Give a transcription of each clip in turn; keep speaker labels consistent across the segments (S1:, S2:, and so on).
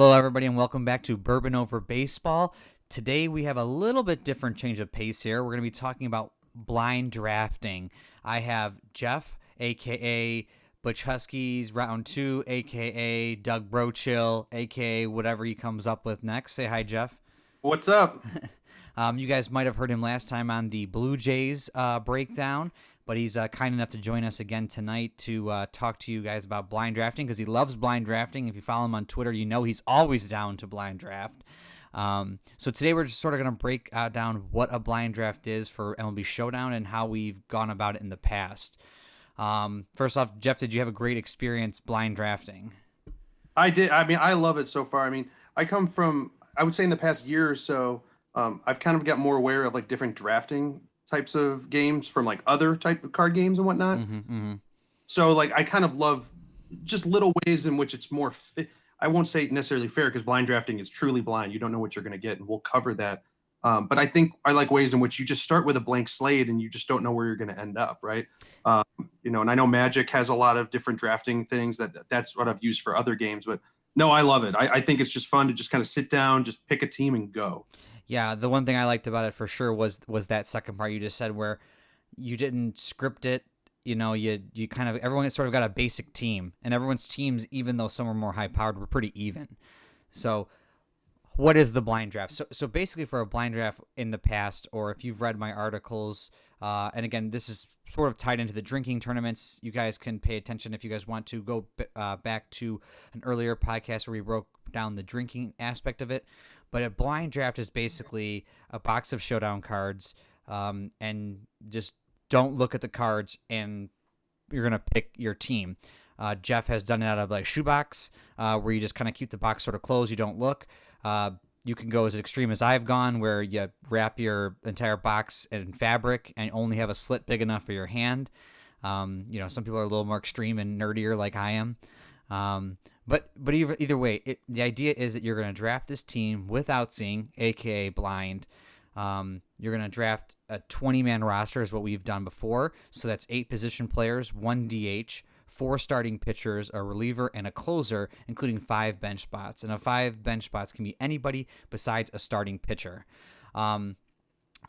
S1: Hello, everybody, and welcome back to Bourbon Over Baseball. Today, we have a little bit different change of pace here. We're going to be talking about blind drafting. I have Jeff, aka Butch Huskies, Round 2, aka Doug Brochill, aka whatever he comes up with next. Say hi, Jeff.
S2: What's up?
S1: You guys might have heard him last time on the Blue Jays breakdown, but he's kind enough to join us again tonight to talk to you guys about blind drafting because he loves blind drafting. If you follow him on Twitter, you know he's always down to blind draft. So today we're just sort of going to break down what a blind draft is for MLB Showdown and how we've gone about it in the past. First off, Jeff, did you have a great experience blind drafting?
S2: I did. I mean, I love it so far. I mean, I would say in the past year or so, I've kind of got more aware of like different drafting types of games from like other type of card games and whatnot. So like, I kind of love just little ways in which it's more, I won't say necessarily fair because blind drafting is truly blind. You don't know what you're going to get, and we'll cover that. But I think I like ways in which you just start with a blank slate and you just don't know where you're going to end up, right? And I know Magic has a lot of different drafting things that's what I've used for other games, but no, I love it. I think it's just fun to just kind of sit down, just pick a team and go.
S1: Yeah, the one thing I liked about it for sure was that second part you just said where you didn't script it. You know, you kind of everyone sort of got a basic team, and everyone's teams, even though some were more high powered, were pretty even. So, what is the blind draft? So basically, for a blind draft in the past, or if you've read my articles, and again, this is sort of tied into the drinking tournaments. You guys can pay attention if you guys want to go back to an earlier podcast where we broke down the drinking aspect of it. But a blind draft is basically a box of showdown cards, and just don't look at the cards, and you're going to pick your team. Jeff has done it out of like shoebox, where you just kind of keep the box sort of closed. You don't look. You can go as extreme as I've gone, where you wrap your entire box in fabric and only have a slit big enough for your hand. Some people are a little more extreme and nerdier like I am. But either way, the idea is that you're going to draft this team without seeing, aka blind. You're going to draft a 20-man roster is what we've done before. So that's 8 position players, 1 DH, 4 starting pitchers, a reliever, and a closer, including 5 bench spots. And 5 bench spots can be anybody besides a starting pitcher.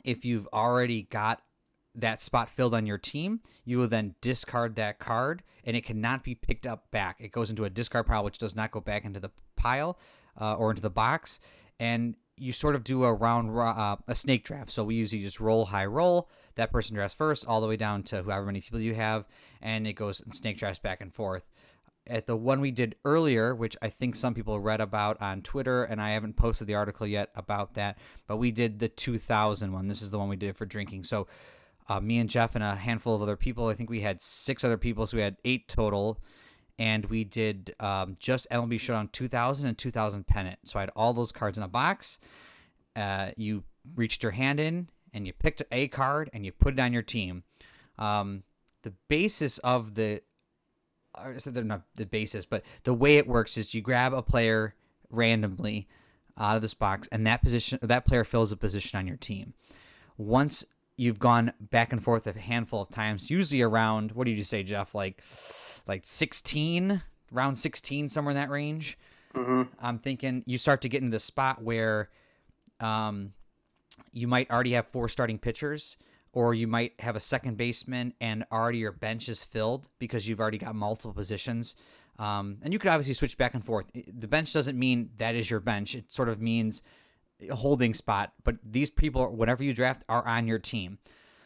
S1: If you've already got that spot filled on your team, you will then discard that card, and it cannot be picked up back. It goes into a discard pile, which does not go back into the pile or into the box. And you sort of do a snake draft. So we usually just roll, high roll. That person drafts first, all the way down to however many people you have, and it goes in snake drafts back and forth. At the one we did earlier, which I think some people read about on Twitter, and I haven't posted the article yet about that, but we did the 2000 one. This is the one we did for drinking. So me and Jeff and a handful of other people, I think we had 6 other people, so we had 8 total. And we did just MLB Showdown 2000 and 2000 pennant. So I had all those cards in a box. You reached your hand in, and you picked a card, and you put it on your team. The basis of the but the way it works is you grab a player randomly out of this box, and that player fills a position on your team. Once you've gone back and forth a handful of times, usually around, what did you say, Jeff? Like 16, round 16, somewhere in that range.
S2: Mm-hmm.
S1: I'm thinking you start to get into the spot where you might already have 4 starting pitchers, or you might have a second baseman and already your bench is filled because you've already got multiple positions. And you could obviously switch back and forth. The bench doesn't mean that is your bench. It sort of means a holding spot. But these people, whenever you draft, are on your team.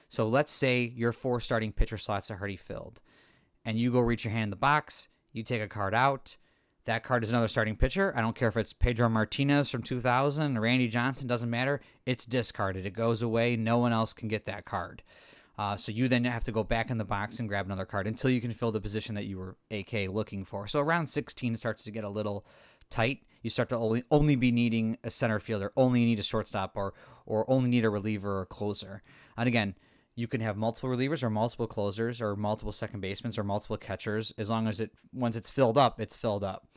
S1: So let's say your 4 starting pitcher slots are already filled, and you go reach your hand in the box. You take a card out. That card is another starting pitcher. I don't care if it's Pedro Martinez from 2000 or Randy Johnson. Doesn't matter. It's discarded. It goes away. No one else can get that card. So you then have to go back in the box and grab another card until you can fill the position that you were AK looking for. So around 16 it starts to get a little tight. You start to only be needing a center fielder, only need a shortstop, or only need a reliever or a closer. And again, you can have multiple relievers or multiple closers or multiple second basemen or multiple catchers, as long as once it's filled up, it's filled up.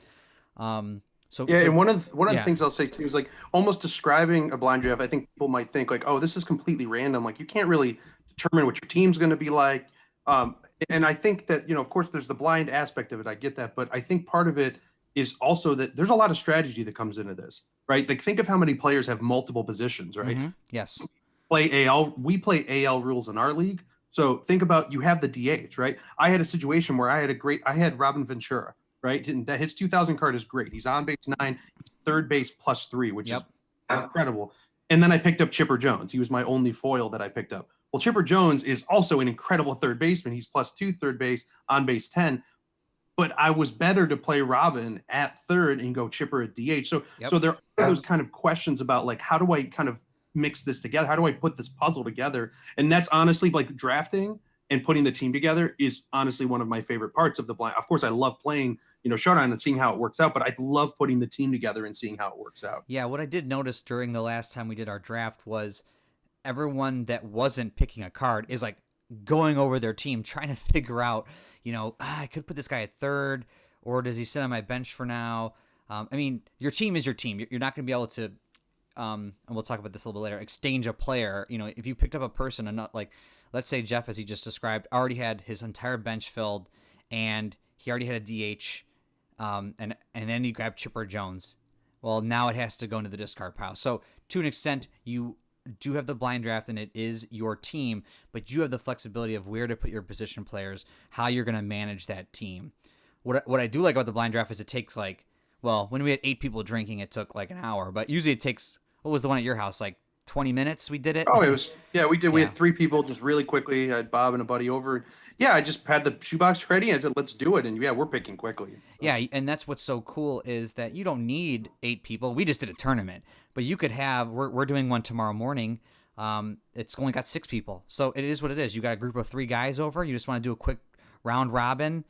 S2: And one of the things I'll say too is like almost describing a blind draft. I think people might think like, oh, this is completely random. Like you can't really determine what your team's going to be like. And I think that, of course, there's the blind aspect of it. I get that, but I think part of it is also that there's a lot of strategy that comes into this, right? Like think of how many players have multiple positions, right?
S1: Yes.
S2: We play AL rules in our league. So think about you have the DH, right? I had a situation where I had Robin Ventura, right? And that his 2000 card is great. He's on base 9, he's third base +3, which is
S1: Yep.
S2: incredible. And then I picked up Chipper Jones. He was my only foil that I picked up. Well, Chipper Jones is also an incredible third baseman. He's +2 third base, on base 10. But I was better to play Robin at third and go Chipper at DH.
S1: Yep.
S2: So there are those kind of questions about like how do I kind of mix this together? How do I put this puzzle together? And that's honestly like drafting and putting the team together is honestly one of my favorite parts of the blind. Of course, I love playing, Showdown and seeing how it works out, but I love putting the team together and seeing how it works out.
S1: Yeah, what I did notice during the last time we did our draft was everyone that wasn't picking a card is like going over their team, trying to figure out, I could put this guy at third, or does he sit on my bench for now? I mean, your team is your team. You're not going to be able to, and we'll talk about this a little bit later, exchange a player. If you picked up a person and not like, let's say Jeff, as he just described, already had his entire bench filled and he already had a DH, and then you grab Chipper Jones. Well, now it has to go into the discard pile. So to an extent, you do have the blind draft and it is your team, but you have the flexibility of where to put your position players, how you're going to manage that team. What I do like about the blind draft is it takes when we had 8 people drinking, it took like an hour, but usually it takes, what was the one at your house? Like 20 minutes we did it?
S2: Oh, we did. We
S1: Yeah.
S2: had 3 people just really quickly. I had Bob and a buddy over. Yeah, I just had the shoebox ready. I said, let's do it. And yeah, we're picking quickly. So.
S1: Yeah, and that's what's so cool is that you don't need 8 people. We just did a tournament, but you could have. We're doing one tomorrow morning. It's only got 6 people, so it is what it is. You got a group of 3 guys over. You just want to do a quick round robin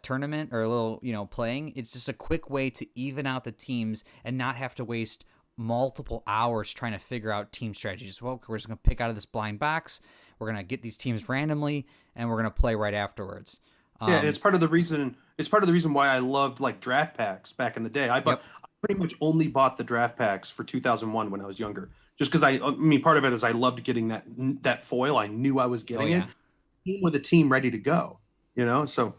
S1: tournament or a little playing. It's just a quick way to even out the teams and not have to waste multiple hours trying to figure out team strategies. Well, we're just going to pick out of this blind box. We're going to get these teams randomly, and we're going to play right afterwards.
S2: Yeah, and it's part of the reason. It's part of the reason why I loved like draft packs back in the day. I pretty much only bought the draft packs for 2001 when I was younger, just because I mean, part of it is I loved getting that foil. I knew I was getting it with a team ready to go. So.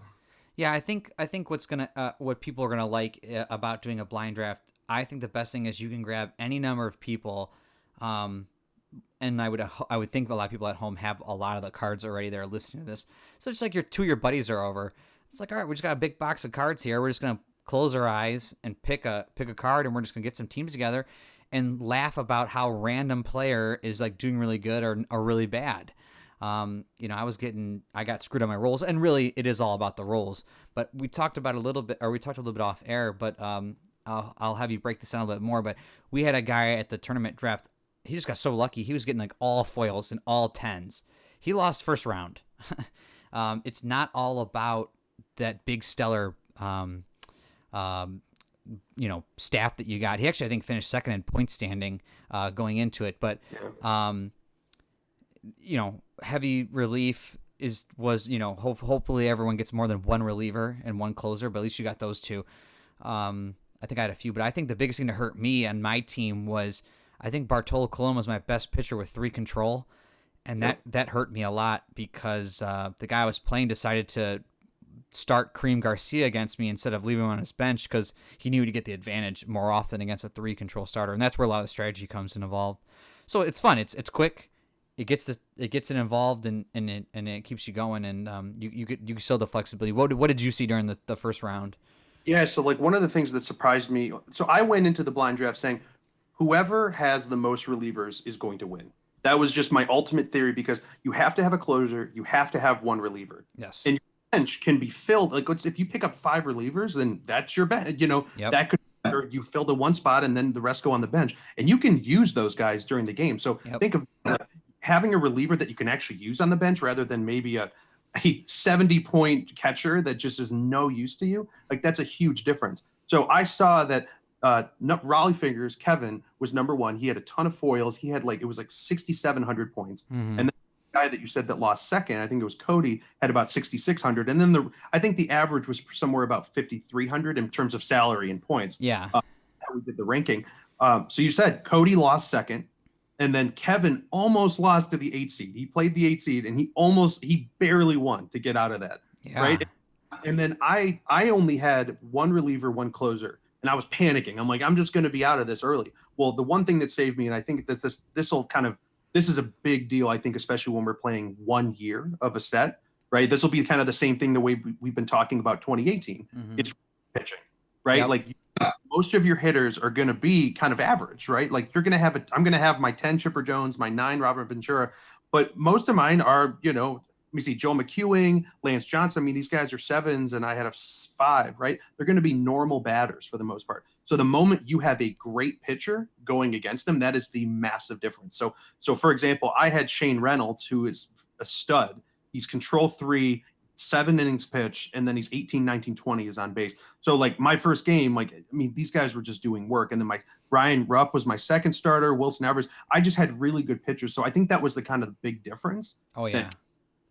S1: Yeah, I think what people are gonna like about doing a blind draft. I think the best thing is you can grab any number of people, and I would think a lot of people at home have a lot of the cards already. They're listening to this, so just like your buddies are over. It's like, all right, we just got a big box of cards here. We're just gonna close our eyes and pick a card, and we're just gonna get some teams together and laugh about how random player is like doing really good or really bad. I got screwed on my rolls, and really it is all about the rolls. But we talked a little bit off air, but I'll have you break this down a little bit more. But we had a guy at the tournament draft. He just got so lucky. He was getting like all foils and all 10s. He lost first round. It's not all about that big stellar, staff that you got. He actually, I think, finished second in point standing going into it. But, heavy relief was hopefully everyone gets more than one reliever and one closer, but at least you got those 2. I think I had a few, but I think the biggest thing to hurt me and my team was I think Bartolo Colon was my best pitcher with 3 control, and that hurt me a lot because the guy I was playing decided to start Kareem Garcia against me instead of leaving him on his bench because he knew to get the advantage more often against a 3 control starter, and that's where a lot of the strategy comes involved. So it's fun. It's quick. It gets it involved and it keeps you going, and you still have the flexibility. What did you see during the first round?
S2: Yeah, so like one of the things that surprised me, so I went into the blind draft saying whoever has the most relievers is going to win. That was just my ultimate theory because you have to have a closer, you have to have one reliever.
S1: Yes.
S2: And your bench can be filled. Like if you pick up 5 relievers, then that's your bench. That could or you fill the one spot and then the rest go on the bench. And you can use those guys during the game. So think of having a reliever that you can actually use on the bench rather than maybe a 70-point catcher that just is no use to you. Like that's a huge difference. So I saw that Raleigh Fingers, Kevin, was number 1. He had a ton of foils. He had it was like 6,700 points. Mm-hmm. And then the guy that you said that lost second, I think it was Cody, had about 6,600. And then I think the average was somewhere about 5,300 in terms of salary and points.
S1: Yeah.
S2: We did the ranking. So you said Cody lost second. And then Kevin almost lost to the 8 seed. He played the 8 seed and he barely won to get out of that.
S1: Yeah.
S2: Right. And then I only had one reliever, one closer, and I was panicking. I'm like, I'm just going to be out of this early. Well, the one thing that saved me, and I think that this is a big deal. I think especially when we're playing 1 year of a set, right? This will be kind of the same thing the way we've been talking about 2018.
S1: Mm-hmm.
S2: It's pitching, right?
S1: Yep.
S2: Like most of your hitters are going to be kind of average, right? Like you're going to have I'm going to have my 10 Chipper Jones, my 9 Robert Ventura, but most of mine are, let me see, Joe McEwing, Lance Johnson. I mean, these guys are 7s and I had a 5, right? They're going to be normal batters for the most part. So the moment you have a great pitcher going against them, that is the massive difference. So for example, I had Shane Reynolds, who is a stud. He's control 3, 7 innings pitch, and then he's 18, 19, 20 is on base. So like my first game, these guys were just doing work. And then my Ryan Rupp was my second starter, Wilson Alvarez. I just had really good pitchers. So I think that was the kind of the big difference.
S1: Oh yeah.
S2: That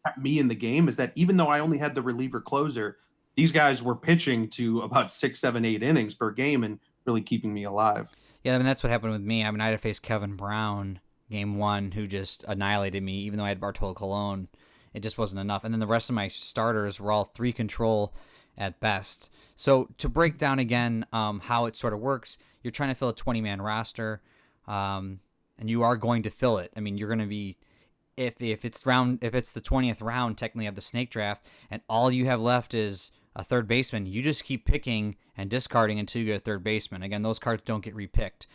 S2: kept me in the game, is that even though I only had the reliever closer, these guys were pitching to about 6, 7, 8 innings per game and really keeping me alive.
S1: Yeah, I mean that's what happened with me. I mean I had to face Kevin Brown game 1, who just annihilated me, even though I had Bartolo Colon. It just wasn't enough. And then the rest of my starters were all 3 control at best. So to break down again how it sort of works, you're trying to fill a 20-man roster, and you are going to fill it. I mean, you're going to be, if it's the 20th round, technically of the snake draft, and all you have left is a third baseman, you just keep picking and discarding until you get a third baseman. Again, those cards don't get repicked,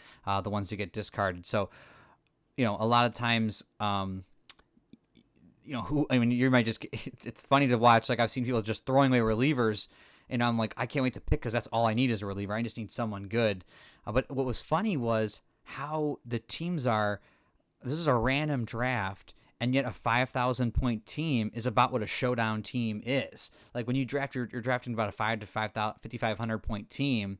S1: the ones that get discarded. So, a lot of times, you might just it's funny to watch. Like I've seen people just throwing away relievers, and I'm like, I can't wait to pick because that's all I need is a reliever. I just need someone good. But what was funny was how the teams are. This is a random draft, and yet a 5,000-point team is about what a showdown team is. Like when you draft, you're drafting about a 5,500-point team.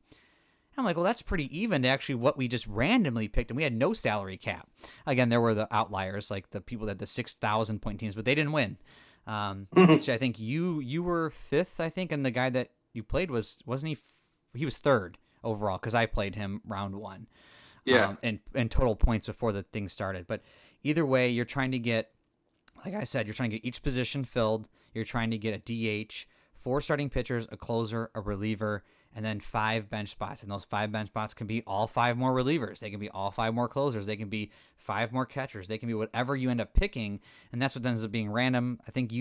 S1: I'm like, well, that's pretty even to actually what we just randomly picked, and we had no salary cap. Again, there were the outliers, like the people that had the 6,000-point teams, but they didn't win. Which I think you were 5th, I think, and the guy that you played wasn't he? He was 3rd overall because I played him round 1.
S2: Yeah.
S1: And total points before the thing started. But either way, you're trying to get, like I said, you're trying to get each position filled. You're trying to get a DH, 4 starting pitchers, a closer, a reliever, and then 5 bench spots. And those 5 bench spots can be all 5 more relievers. They can be all 5 more closers. They can be 5 more catchers. They can be whatever you end up picking. And that's what ends up being random. I think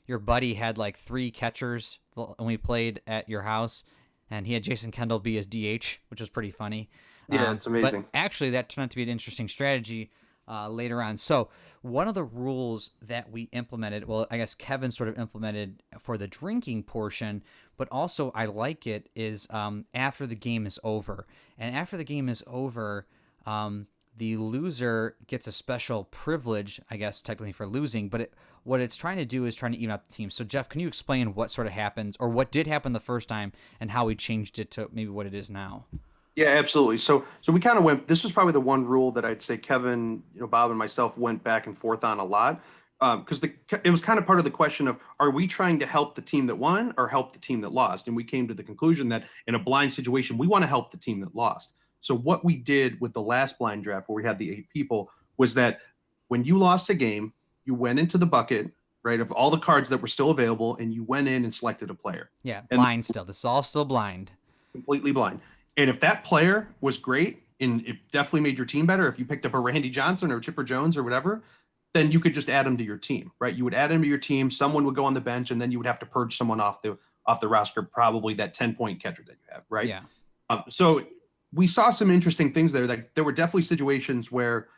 S1: your buddy had like 3 catchers when we played at your house, and he had Jason Kendall be his DH, which was pretty funny.
S2: Yeah, it's amazing.
S1: But actually, that turned out to be an interesting strategy later on. So one of the rules that we implemented, well, I guess Kevin sort of implemented for the drinking portion, but also I like it, is after the game is over. And after the game is over, the loser gets a special privilege, I guess, technically for losing. But what it's trying to do is trying to even out the team. So, Jeff, can you explain what sort of happens, or what did happen the first time, and how we changed it to maybe what it is now?
S2: Yeah, absolutely. So we kind of went. This was probably the one rule that I'd say Kevin, Bob, and myself went back and forth on a lot, because it was kind of part of the question of, are we trying to help the team that won or help the team that lost? And we came to the conclusion that in a blind situation, we want to help the team that lost. So what we did with the last blind draft, where we had the 8 people, was that when you lost a game, you went into the bucket, right, of all the cards that were still available, and you went in and selected a player.
S1: Yeah, blind still. This is all still blind.
S2: Completely blind. And if that player was great and it definitely made your team better, if you picked up a Randy Johnson or Chipper Jones or whatever, then you could just add him to your team, right? You would add him to your team. Someone would go on the bench, and then you would have to purge someone off the roster, probably that 10-point catcher that you have, right?
S1: Yeah.
S2: So we saw some interesting things there. Like there were definitely situations where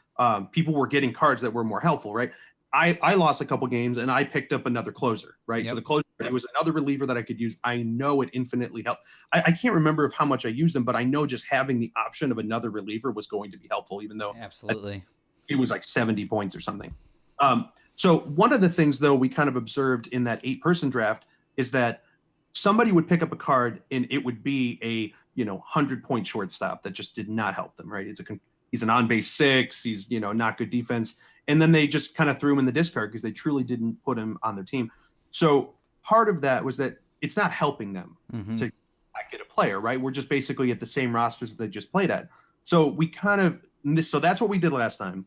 S2: people were getting cards that were more helpful, right? I lost a couple games and I picked up another closer, right?
S1: Yep.
S2: So the closer, it was another reliever that I could use. I know it infinitely helped. I can't remember how much I used them, but I know just having the option of another reliever was going to be helpful, even though
S1: Absolutely
S2: it was like 70 points or something. So one of the things, though, we kind of observed in that 8-person draft is that somebody would pick up a card and it would be a 100-point shortstop that just did not help them, right? He's an on-base 6. He's not good defense, and then they just kind of threw him in the discard because they truly didn't put him on their team. So part of that was that it's not helping them to get a player, right? We're just basically at the same rosters that they just played at. So we so that's what we did last time.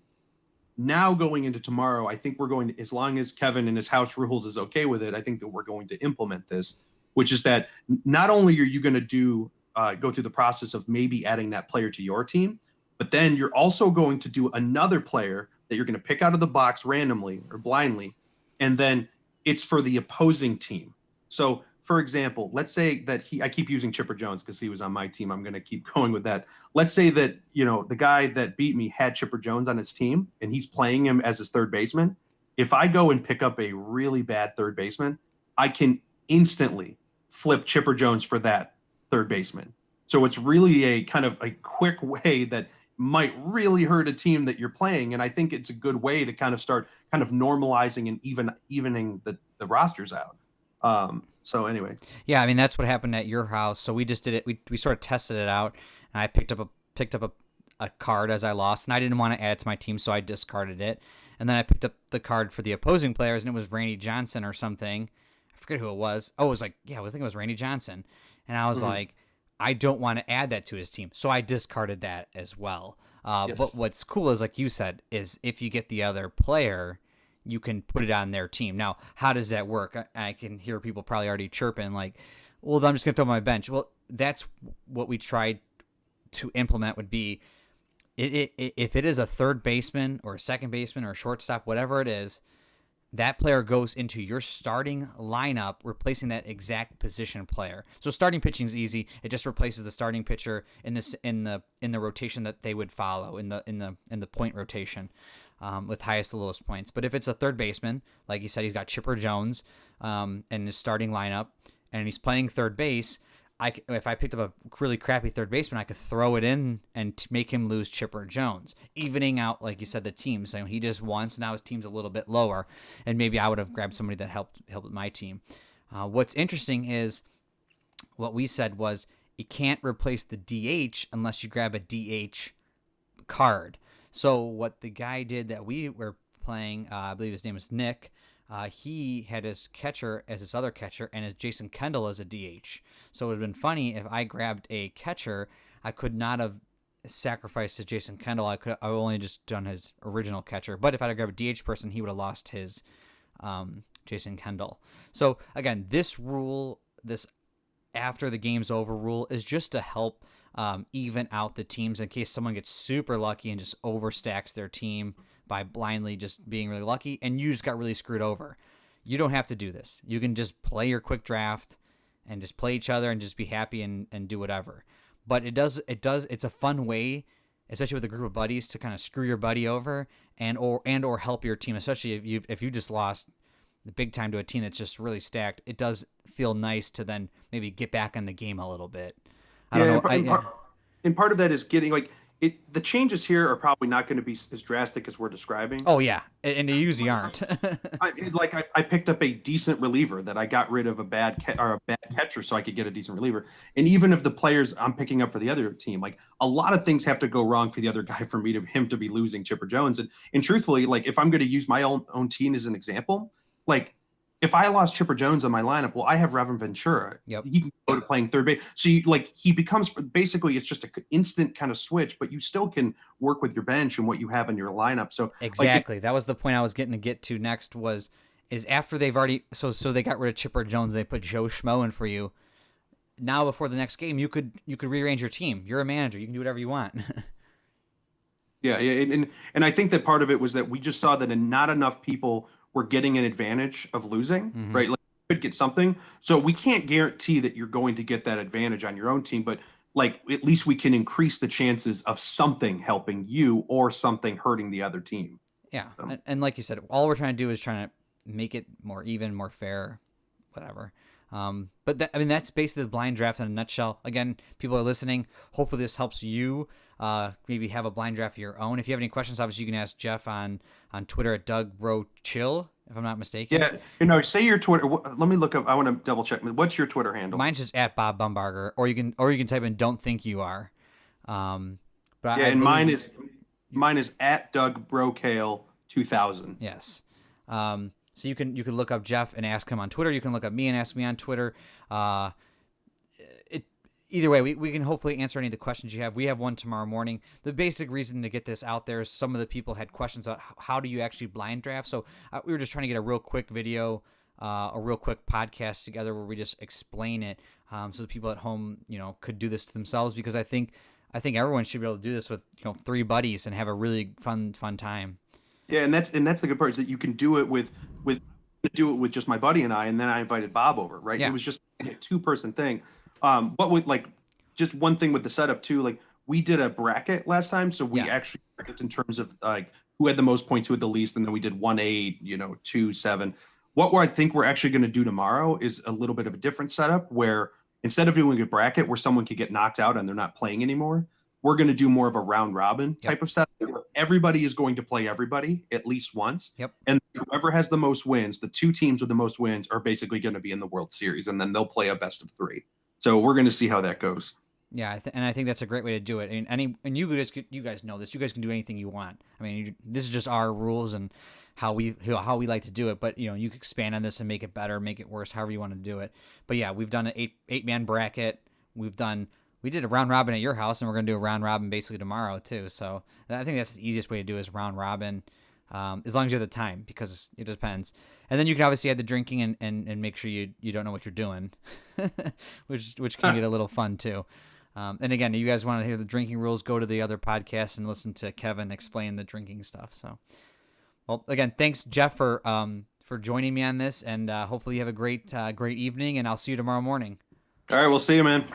S2: Now going into tomorrow, I think we're going to, as long as Kevin and his house rules is okay with it, I think that we're going to implement this, which is that not only are you going to go through the process of maybe adding that player to your team, but then you're also going to do another player that you're going to pick out of the box randomly or blindly, and then it's for the opposing team. So, for example, let's say that I keep using Chipper Jones because he was on my team. I'm going to keep going with that. Let's say that, the guy that beat me had Chipper Jones on his team and he's playing him as his third baseman. If I go and pick up a really bad third baseman, I can instantly flip Chipper Jones for that third baseman. So it's really a kind of a quick way that might really hurt a team that you're playing. And I think it's a good way to kind of start kind of normalizing and evening the rosters out. So anyway.
S1: Yeah, I mean that's what happened at your house. So we just did it. We sort of tested it out, and I picked up a card as I lost, and I didn't want to add it to my team, so I discarded it. And then I picked up the card for the opposing players, and it was Randy Johnson or something. I forget who it was. Oh, it was like, yeah, I think it was Randy Johnson. And I was like, I don't want to add that to his team. So I discarded that as well.
S2: Yes.
S1: But what's cool is, like you said, is if you get the other player, you can put it on their team. Now, how does that work? I can hear people probably already chirping like, well, I'm just going to throw my bench. Well, that's what we tried to implement would be if it is a third baseman or a second baseman or a shortstop, whatever it is, that player goes into your starting lineup, replacing that exact position player. So starting pitching is easy. It just replaces the starting pitcher in the rotation that they would follow in the point rotation, with highest to lowest points. But if it's a third baseman, like you said, he's got Chipper Jones in his starting lineup, and he's playing third base. If I picked up a really crappy third baseman, I could throw it in and make him lose Chipper Jones, evening out, like you said, the team. So he just won, so now his team's a little bit lower, and maybe I would have grabbed somebody that helped my team. What's interesting is what we said was you can't replace the DH unless you grab a DH card. So what the guy did that we were playing, I believe his name is Nick, he had his catcher as his other catcher and his Jason Kendall as a DH. So it would have been funny if I grabbed a catcher, I could not have sacrificed to Jason Kendall. I only just done his original catcher. But if I had grabbed a DH person, he would have lost his Jason Kendall. So again, this rule, this after the game's over rule, is just to help even out the teams in case someone gets super lucky and just overstacks their team by blindly just being really lucky, and you just got really screwed over. You don't have to do this. You can just play your quick draft and just play each other and just be happy and do whatever. But it's a fun way, especially with a group of buddies, to kind of screw your buddy over and or help your team, especially if you just lost the big time to a team that's just really stacked. It does feel nice to then maybe get back in the game a little bit. I don't know.
S2: And part of that is getting like the changes here are probably not going to be as drastic as we're describing.
S1: Oh yeah, and they usually aren't.
S2: I picked up a decent reliever that I got rid of a bad catcher so I could get a decent reliever. And even if the players I'm picking up for the other team, like a lot of things have to go wrong for the other guy for him to be losing Chipper Jones. And truthfully, like if I'm going to use my own team as an example, like if I lost Chipper Jones on my lineup, well, I have Revan Ventura.
S1: Yep.
S2: He can go to playing third base. So he becomes basically it's just an instant kind of switch, but you still can work with your bench and what you have in your lineup. So
S1: exactly, that was the point I was getting to get to next is after they've already so they got rid of Chipper Jones, they put Joe Schmo in for you. Now before the next game, you could rearrange your team. You're a manager. You can do whatever you want.
S2: Yeah, and I think that part of it was that we just saw that not enough people were getting an advantage of losing, right? Like you could get something. So we can't guarantee that you're going to get that advantage on your own team, but like at least we can increase the chances of something helping you or something hurting the other team.
S1: Yeah, so. And like you said, all we're trying to do is trying to make it more even, more fair, whatever. But that's basically the blind draft in a nutshell. Again, people are listening. Hopefully this helps you maybe have a blind draft of your own. If you have any questions, obviously you can ask Jeff on Twitter at DougBroChill, if I'm not mistaken.
S2: Yeah, say your Twitter. Let me look up. I want to double check. What's your Twitter handle?
S1: Mine's just at Bob Bumbarger, or you can type in "Don't think you are."
S2: But yeah, and mine is at DougBroChill 2000.
S1: Yes. So you can look up Jeff and ask him on Twitter. You can look up me and ask me on Twitter. Either way, we can hopefully answer any of the questions you have. We have one tomorrow morning. The basic reason to get this out there is some of the people had questions about how do you actually blind draft. So we were just trying to get a real quick video a real quick podcast together where we just explain it, so the people at home, could do this to themselves, because I think everyone should be able to do this with 3 buddies and have a really fun time.
S2: Yeah, and that's the good part is that you can do it with do it with just my buddy and I, and then I invited Bob over, right? It
S1: Yeah,
S2: was just a 2-person thing. But with like just one thing with the setup too, like we did a bracket last time, so we
S1: yeah,
S2: actually bracket in terms of like who had the most points, who had the least, and then we did 1-8, 2-7. What I think we're actually going to do tomorrow is a little bit of a different setup where instead of doing a bracket where someone could get knocked out and they're not playing anymore, we're going to do more of a round robin
S1: yep,
S2: type of setup where everybody is going to play everybody at least once.
S1: yep.
S2: And whoever has the most wins, the 2 teams with the most wins are basically going to be in the World Series, and then they'll play a best of 3. So we're going to see how that goes.
S1: Yeah, and I think that's a great way to do it. And you guys know this. You guys can do anything you want. I mean, this is just our rules and how we like to do it. But you can expand on this and make it better, make it worse, however you want to do it. But yeah, we've done an eight-man bracket. We did a round robin at your house, and we're gonna do a round robin basically tomorrow too. So I think that's the easiest way to do is round robin, as long as you have the time, because it depends. And then you can obviously add the drinking and make sure you don't know what you're doing, which can get a little fun too. And again, if you guys want to hear the drinking rules, go to the other podcast and listen to Kevin explain the drinking stuff. So, well, again, thanks, Jeff, for joining me on this, and hopefully you have a great evening, and I'll see you tomorrow morning.
S2: All right, we'll see you, man.